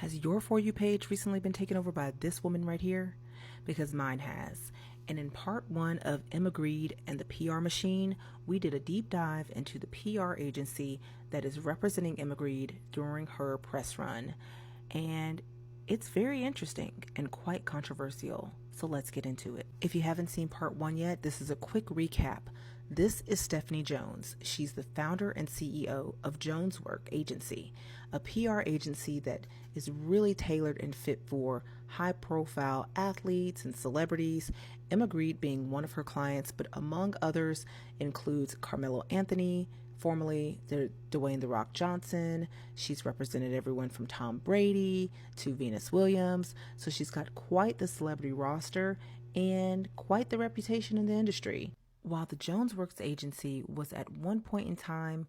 Has your For You page recently been taken over by this woman right here? Because mine has. And in part one of Emma Grede and the PR Machine, we did a deep dive into the PR agency that is representing Emma Grede during her press run. And it's very interesting and quite controversial, so let's get into it. If you haven't seen part one yet, this is a quick recap. This is Stephanie Jones. She's the founder and CEO of Jones Work Agency, a PR agency that is really tailored and fit for high-profile athletes and celebrities, Emma Grede being one of her clients, but among others includes Carmelo Anthony, formerly Dwayne "The Rock" Johnson. She's represented everyone from Tom Brady to Venus Williams. So she's got quite the celebrity roster and quite the reputation in the industry. While the Jones Works agency was at one point in time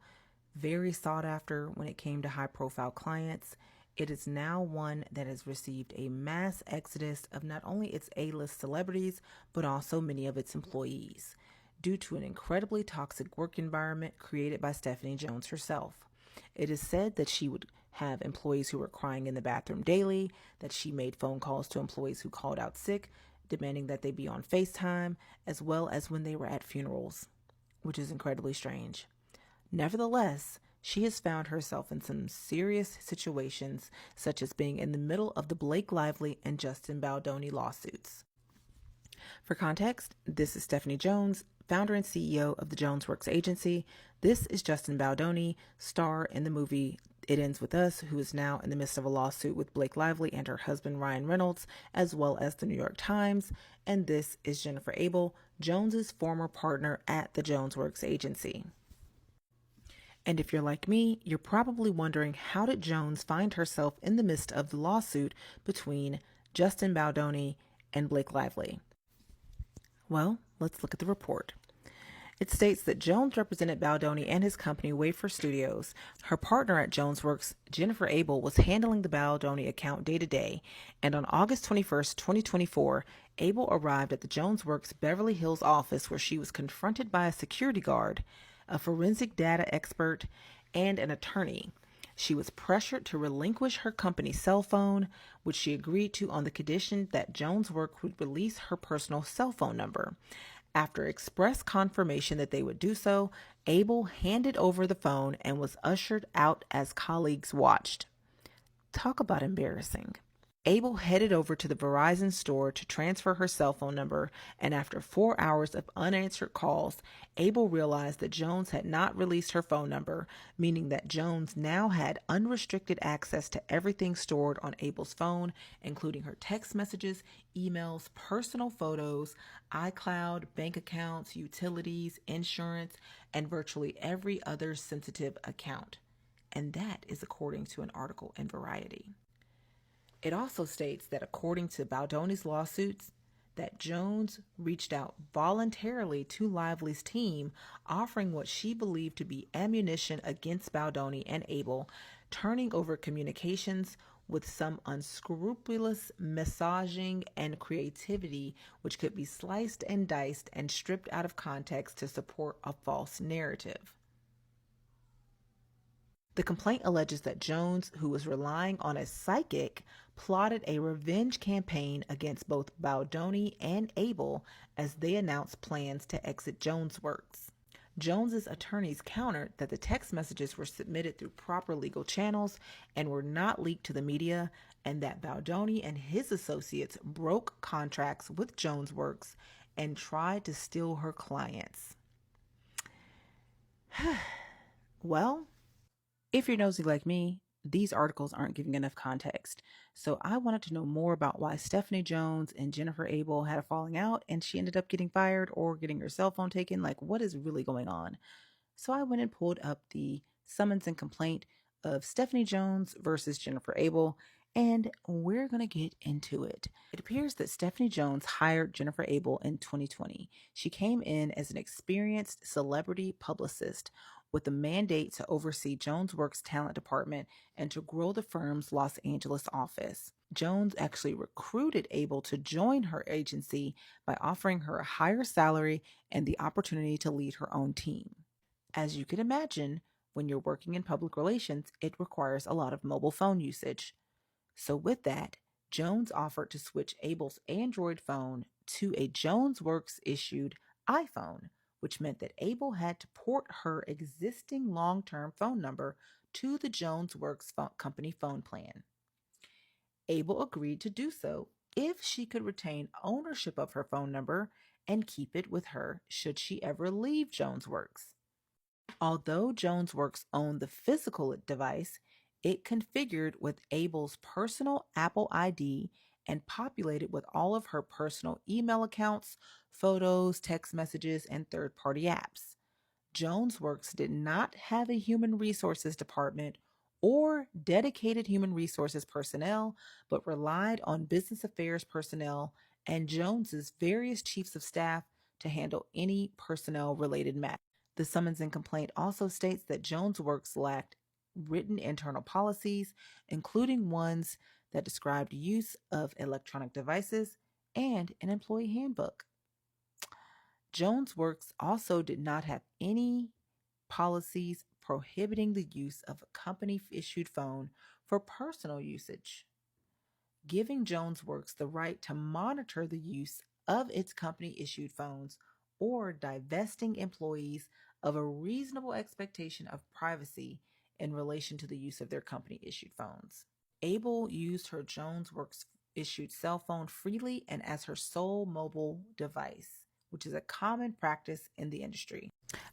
very sought after when it came to high profile clients, it is now one that has received a mass exodus of not only its A-list celebrities, but also many of its employees, due to an incredibly toxic work environment created by Stephanie Jones herself. It is said that she would have employees who were crying in the bathroom daily, that she made phone calls to employees who called out sick, demanding that they be on FaceTime, as well as when they were at funerals, which is incredibly strange. Nevertheless, she has found herself in some serious situations, such as being in the middle of the Blake Lively and Justin Baldoni lawsuits. For context, this is Stephanie Jones, founder and CEO of the Jones Works Agency. This is Justin Baldoni, star in the movie It Ends With Us, who is now in the midst of a lawsuit with Blake Lively and her husband Ryan Reynolds, as well as the New York Times. And this is Jennifer Abel, Jones's former partner at the Jones Works Agency. And if you're like me, you're probably wondering, how did Jones find herself in the midst of the lawsuit between Justin Baldoni and Blake Lively? Well, let's look at the report. It states that Jones represented Baldoni and his company Wafer Studios. Her partner at Jones Works, Jennifer Abel, was handling the Baldoni account day to day, and on August 21st, 2024, Abel arrived at the Jones Works Beverly Hills office, where she was confronted by a security guard, a forensic data expert, and an attorney. She was pressured to relinquish her company's cell phone, which she agreed to on the condition that Jones Works would release her personal cell phone number. After express confirmation that they would do so, Abel handed over the phone and was ushered out as colleagues watched. Talk about embarrassing. Abel headed over to the Verizon store to transfer her cell phone number, and after 4 hours of unanswered calls, Abel realized that Jones had not released her phone number, meaning that Jones now had unrestricted access to everything stored on Abel's phone, including her text messages, emails, personal photos, iCloud, bank accounts, utilities, insurance, and virtually every other sensitive account. And that is according to an article in Variety. It also states that according to Baldoni's lawsuits, that Jones reached out voluntarily to Lively's team, offering what she believed to be ammunition against Baldoni and Abel, turning over communications with some unscrupulous messaging and creativity which could be sliced and diced and stripped out of context to support a false narrative. The complaint alleges that Jones, who was relying on a psychic, plotted a revenge campaign against both Baldoni and Abel as they announced plans to exit Jones Works. Jones's attorneys countered that the text messages were submitted through proper legal channels and were not leaked to the media, and that Baldoni and his associates broke contracts with Jones Works and tried to steal her clients. Well, if you're nosy like me, these articles aren't giving enough context. So I wanted to know more about why Stephanie Jones and Jennifer Abel had a falling out and she ended up getting fired or getting her cell phone taken. Like, what is really going on? So I went and pulled up the summons and complaint of Stephanie Jones versus Jennifer Abel, and we're going to get into it. It appears that Stephanie Jones hired Jennifer Abel in 2020. She came in as an experienced celebrity publicist with a mandate to oversee Jones Works' talent department and to grow the firm's Los Angeles office. Jones actually recruited Abel to join her agency by offering her a higher salary and the opportunity to lead her own team. As you can imagine, when you're working in public relations, it requires a lot of mobile phone usage. So with that, Jones offered to switch Abel's Android phone to a JonesWorks issued iPhone, which meant that Abel had to port her existing long-term phone number to the JonesWorks company phone plan. Abel agreed to do so if she could retain ownership of her phone number and keep it with her should she ever leave JonesWorks. Although JonesWorks owned the physical device, it configured with Abel's personal Apple ID and populated with all of her personal email accounts, photos, text messages, and third-party apps. JonesWorks did not have a human resources department or dedicated human resources personnel, but relied on business affairs personnel and Jones's various chiefs of staff to handle any personnel-related matters. The summons and complaint also states that JonesWorks lacked written internal policies, including ones that described use of electronic devices and an employee handbook. JonesWorks also did not have any policies prohibiting the use of a company-issued phone for personal usage, giving JonesWorks the right to monitor the use of its company-issued phones or divesting employees of a reasonable expectation of privacy in relation to the use of their company-issued phones. Abel used her JonesWorks-issued cell phone freely and as her sole mobile device, which is a common practice in the industry.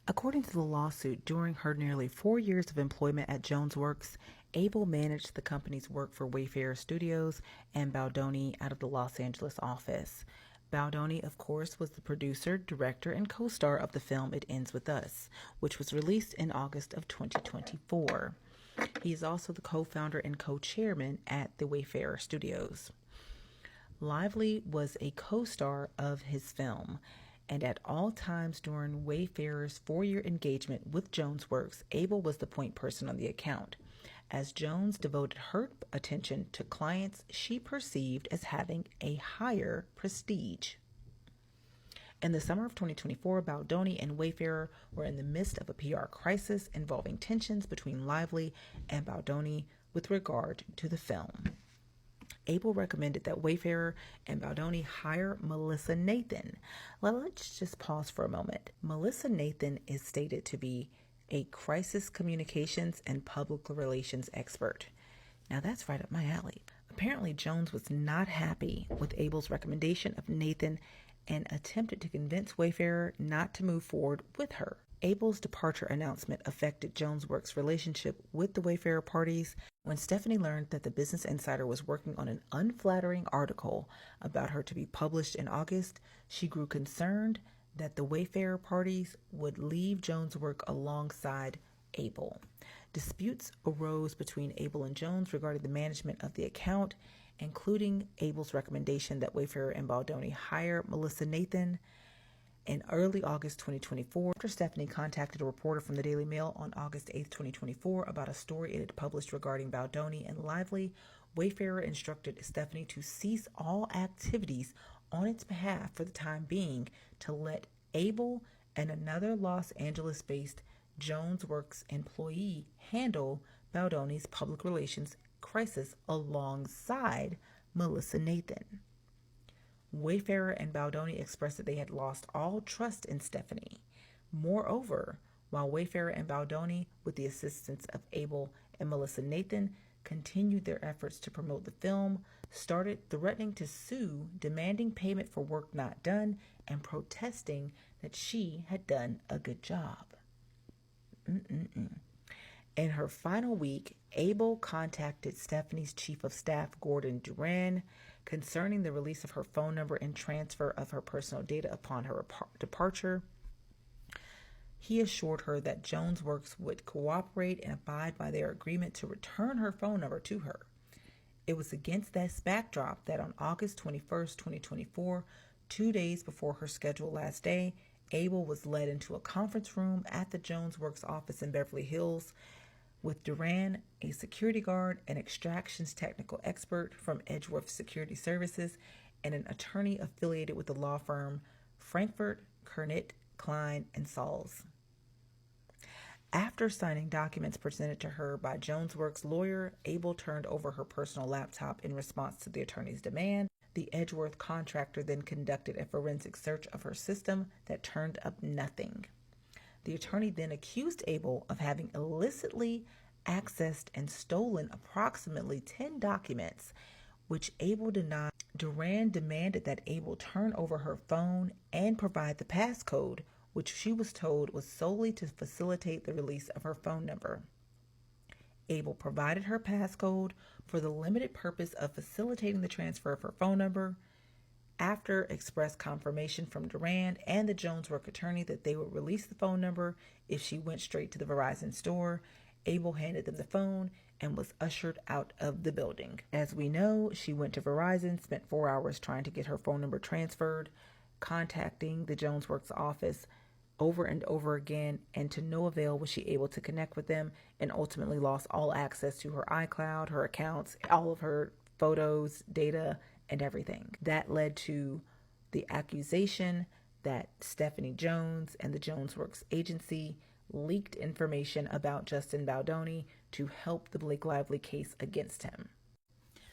According to the lawsuit, during her nearly 4 years of employment at JonesWorks, Abel managed the company's work for Wayfarer Studios and Baldoni out of the Los Angeles office. Baldoni, of course, was the producer, director, and co-star of the film It Ends With Us, which was released in August of 2024. He is also the co-founder and co-chairman at the Wayfarer Studios. Lively was a co-star of his film, and at all times during Wayfarer's 4-year engagement with JonesWorks, Abel was the point person on the account, as Jones devoted her attention to clients she perceived as having a higher prestige. In the summer of 2024, Baldoni and Wayfarer were in the midst of a PR crisis involving tensions between Lively and Baldoni with regard to the film. Abel recommended that Wayfarer and Baldoni hire Melissa Nathan. Let's just pause for a moment. Melissa Nathan is stated to be a crisis communications and public relations expert. Now that's right up my alley. Apparently, Jones was not happy with Abel's recommendation of Nathan and attempted to convince Wayfarer not to move forward with her. Abel's departure announcement affected JonesWorks' relationship with the Wayfarer parties. When Stephanie learned that the Business Insider was working on an unflattering article about her to be published in August, she grew concerned that the Wayfarer parties would leave JonesWorks alongside Abel. Disputes arose between Abel and Jones regarding the management of the account, including Abel's recommendation that Wayfarer and Baldoni hire Melissa Nathan. In early August 2024, after Stephanie contacted a reporter from the Daily Mail on August 8, 2024, about a story it had published regarding Baldoni and Lively, Wayfarer instructed Stephanie to cease all activities on its behalf for the time being to let Abel and another Los Angeles-based JonesWorks employee handle Baldoni's public relations crisis alongside Melissa Nathan. Wayfarer and Baldoni expressed that they had lost all trust in Stephanie. Moreover, while Wayfarer and Baldoni, with the assistance of Abel and Melissa Nathan, continued their efforts to promote the film, started threatening to sue, demanding payment for work not done, and protesting that she had done a good job. In her final week, Abel contacted Stephanie's chief of staff, Gordon Duran, concerning the release of her phone number and transfer of her personal data upon her departure. He assured her that JonesWorks would cooperate and abide by their agreement to return her phone number to her. It was against this backdrop that on August 21st, 2024, 2 days before her scheduled last day, Abel was led into a conference room at the JonesWorks office in Beverly Hills with Duran, a security guard, an extractions technical expert from Edgeworth Security Services, and an attorney affiliated with the law firm Frankfurt, Kernet, Klein, and Sauls. After signing documents presented to her by Jonesworks' lawyer, Abel turned over her personal laptop in response to the attorney's demand. The Edgeworth contractor then conducted a forensic search of her system that turned up nothing. The attorney then accused Abel of having illicitly accessed and stolen approximately 10 documents, which Abel denied. Duran demanded that Abel turn over her phone and provide the passcode, which she was told was solely to facilitate the release of her phone number. Abel provided her passcode for the limited purpose of facilitating the transfer of her phone number. After express confirmation from Duran and the Jonesworks attorney that they would release the phone number if she went straight to the Verizon store, Abel handed them the phone and was ushered out of the building. As we know, she went to Verizon, spent 4 hours trying to get her phone number transferred, contacting the Jonesworks office over and over again, and to no avail was she able to connect with them, and ultimately lost all access to her iCloud, her accounts, all of her photos, data, and everything. That led to the accusation that Stephanie Jones and the Jonesworks agency leaked information about Justin Baldoni to help the Blake Lively case against him.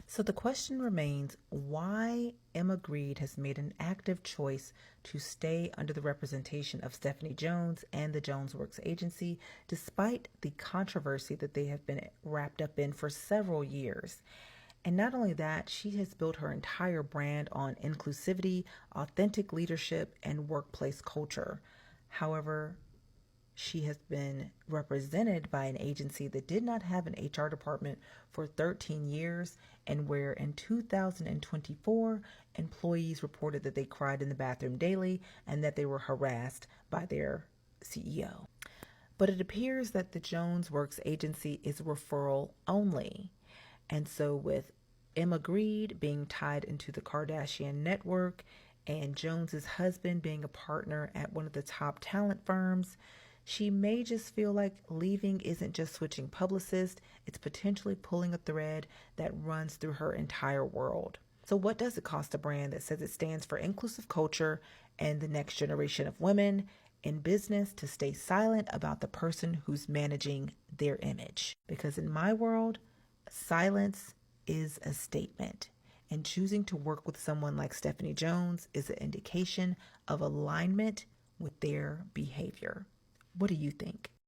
So the question remains why Emma Grede has made an active choice to stay under the representation of Stephanie Jones and the Jonesworks agency, despite the controversy that they have been wrapped up in for several years. And not only that, she has built her entire brand on inclusivity, authentic leadership, and workplace culture. However, she has been represented by an agency that did not have an HR department for 13 years, and where in 2024, employees reported that they cried in the bathroom daily and that they were harassed by their CEO. But it appears that the Jonesworks agency is referral only. And so with Emma Grede being tied into the Kardashian network and Jones's husband being a partner at one of the top talent firms, she may just feel like leaving isn't just switching publicists, it's potentially pulling a thread that runs through her entire world. So what does it cost a brand that says it stands for inclusive culture and the next generation of women in business to stay silent about the person who's managing their image? Because in my world, silence is a statement. And choosing to work with someone like Stephanie Jones is an indication of alignment with their behavior. What do you think?